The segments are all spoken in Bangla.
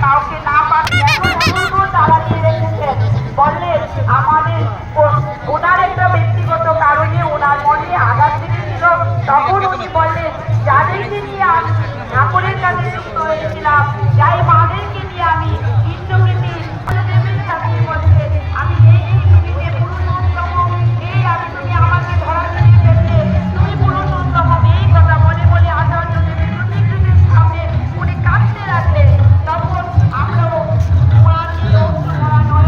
কাউকে না পাঠিয়ে তারা দিয়ে রেখেছেন। বললেন আমাদের ওনার একটা ব্যক্তিগত কারণে ওনার মনে আঘাত লেগেছিল। তখন উনি বললেন যাদেরকে নিয়ে আমি ঠাকুরের কাছে যুক্ত হয়েছিলাম, যাই মাদেরকে নিয়ে আমি ইন্দ্রকে আমি এই পৃথিবীতে পুরুষোত্তম, এই আমি তুমি আমাকে ধরা দিয়ে গেছে, তুমি পুরুষোত্তম, এই কথা বলে বলে আচার্য দেবের প্রতিকৃতির সামনে উনি কাঁদতে লাগলেন। তখন আমরাও কোরআন দিয়ে অস্ত্র ধরা নয়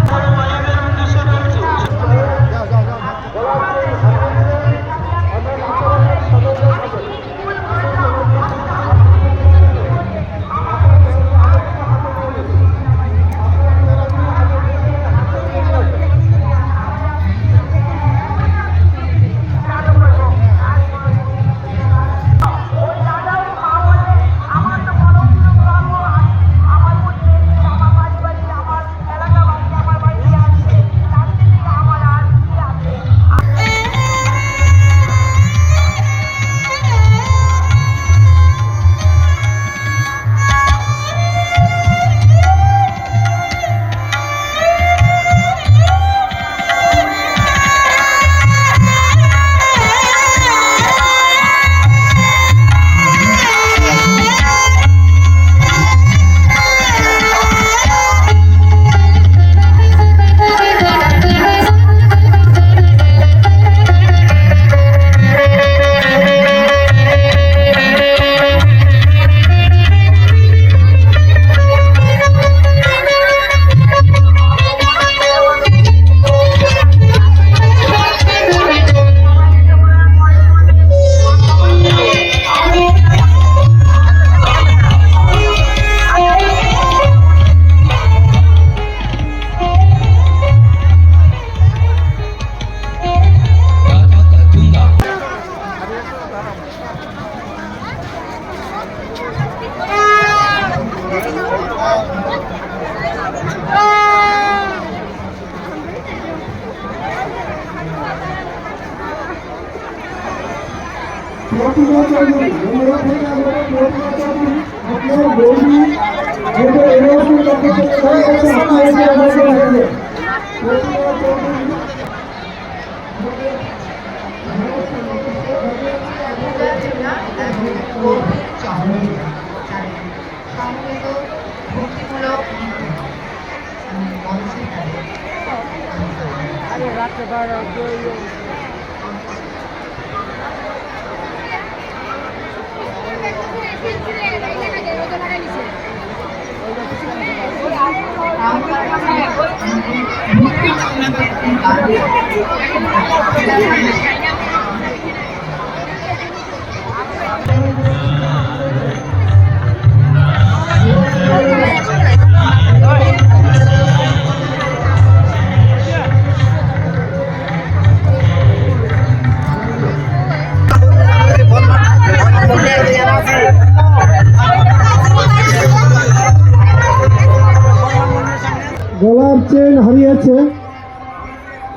গলার চেন হারিয়েছে।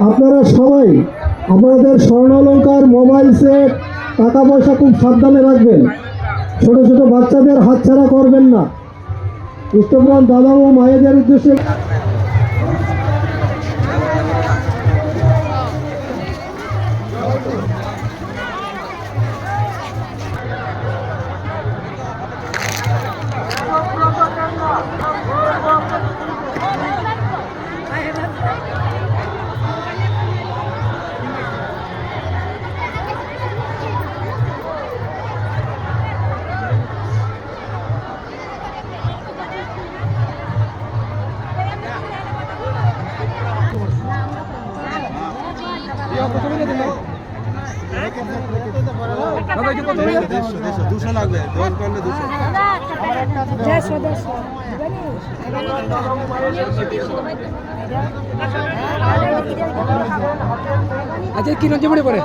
আপনারা সবাই আপনাদের স্বর্ণালঙ্কার, মোবাইল সেট, টাকা পয়সা খুব সাবধানে রাখবেন। ছোট ছোট বাচ্চাদের হাতছাড়া করবেন না। ইষ্টপ্রাণ দাদা ও মায়েদের উদ্দেশ্যে দুশো লাগবে, 10 করলে 200। আচ্ছা কি নজরে পড়ে